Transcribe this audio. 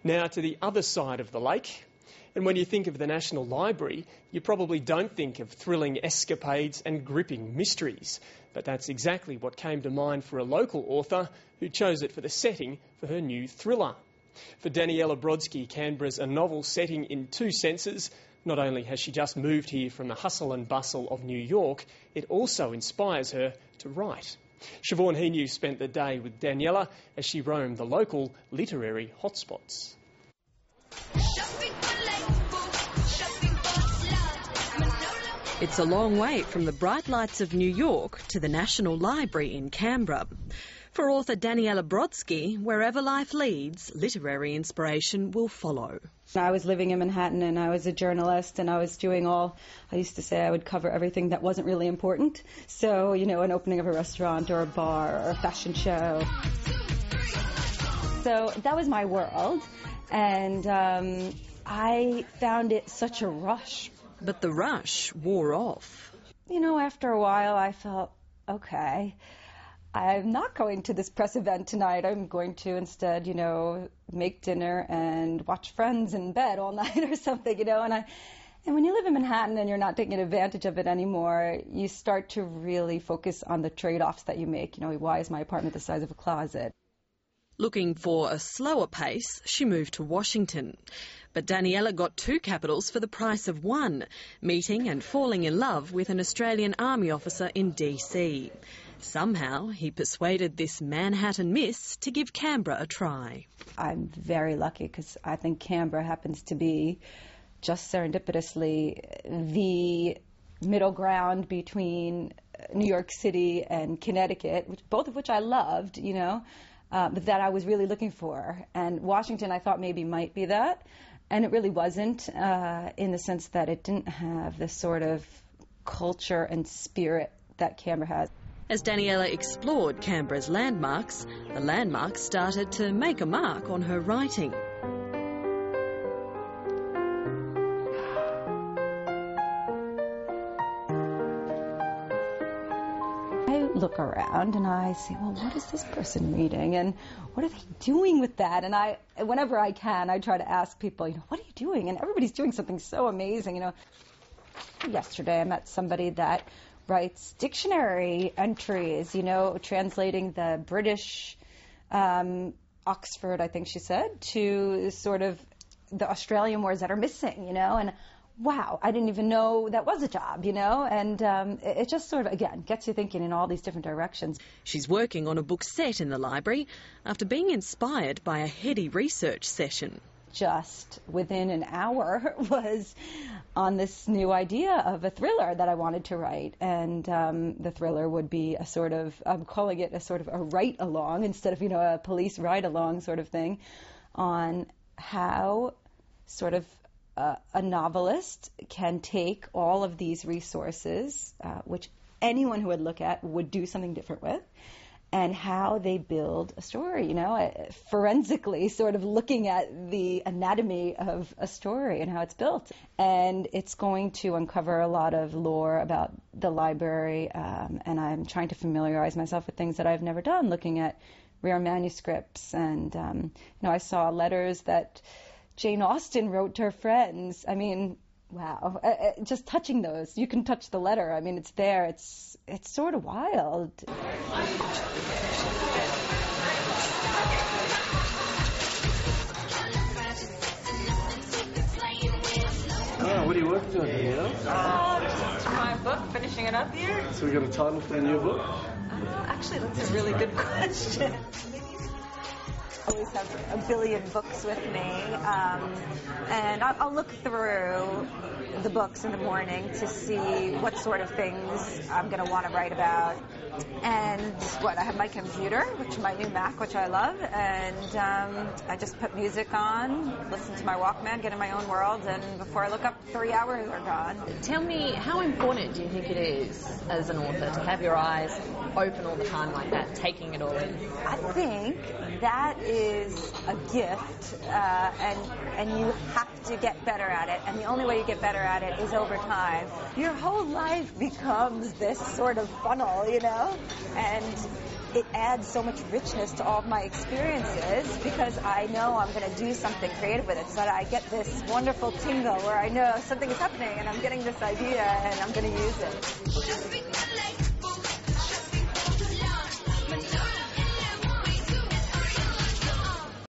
Now to the other side of the lake. And when you think of the National Library, you probably don't think of thrilling escapades and gripping mysteries. But that's exactly what came to mind for a local author who chose it for the setting for her new thriller. For Daniella Brodsky, Canberra's a novel setting in two senses. Not only has she just moved here from the hustle and bustle of New York, it also inspires her to write. Siobhan Henu spent the day with Daniella as she roamed the local literary hotspots. It's a long way from the bright lights of New York to the National Library in Canberra. For author Daniella Brodsky, wherever life leads, literary inspiration will follow. I was living in Manhattan and I was a journalist and I was doing I used to say I would cover everything that wasn't really important. So, you know, an opening of a restaurant or a bar or a fashion show. So that was my world, and I found it such a rush. But the rush wore off. You know, after a while I felt, okay, I'm not going to this press event tonight. I'm going to instead, you know, make dinner and watch Friends in bed all night or something, you know. And when you live in Manhattan and you're not taking advantage of it anymore, you start to really focus on the trade-offs that you make. You know, why is my apartment the size of a closet? Looking for a slower pace, she moved to Washington. But Daniella got two capitals for the price of one, meeting and falling in love with an Australian Army officer in DC. Somehow he persuaded this Manhattan miss to give Canberra a try. I'm very lucky because I think Canberra happens to be just serendipitously the middle ground between New York City and Connecticut, both of which I loved, you know, but that I was really looking for. And Washington I thought maybe might be that. And it really wasn't, in the sense that it didn't have the sort of culture and spirit that Canberra has. As Daniella explored Canberra's landmarks, the landmarks started to make a mark on her writing. I look around and I say, well, what is this person reading and what are they doing with that? And whenever I can, I try to ask people, you know, what are you doing? And everybody's doing something so amazing, you know. Yesterday I met somebody that writes dictionary entries, you know, translating the British Oxford, I think she said, to sort of the Australian words that are missing, you know, and wow, I didn't even know that was a job, you know, and it just sort of, again, gets you thinking in all these different directions. She's working on a book set in the library after being inspired by a heady research session. Just within an hour was on this new idea of a thriller that I wanted to write, and the thriller would be a sort of, I'm calling it a sort of a write-along instead of, you know, a police ride-along sort of thing, on how sort of a novelist can take all of these resources, which anyone who would look at would do something different with, and how they build a story, you know, forensically sort of looking at the anatomy of a story and how it's built. And it's going to uncover a lot of lore about the library, and I'm trying to familiarize myself with things that I've never done, looking at rare manuscripts. And, you know, I saw letters that Jane Austen wrote to her friends. I mean, wow, just touching those. You can touch the letter. I mean, it's there. It's sort of wild. Oh, what are you working on here? Just my book, finishing it up here. So we got a title for the new book? Actually, that's a really good question. I always have a billion books with me, and I'll look through the books in the morning to see what sort of things I'm going to want to write about. And I have my computer, my new Mac, which I love, and I just put music on, listen to my Walkman, get in my own world, and before I look up, 3 hours are gone. Tell me, how important do you think it is as an author to have your eyes open all the time like that, taking it all in? I think that is a gift, and you have to get better at it, and the only way you get better at it is over time. Your whole life becomes this sort of funnel, you know, and it adds so much richness to all of my experiences because I know I'm going to do something creative with it. So that I get this wonderful tingle where I know something is happening and I'm getting this idea and I'm going to use it.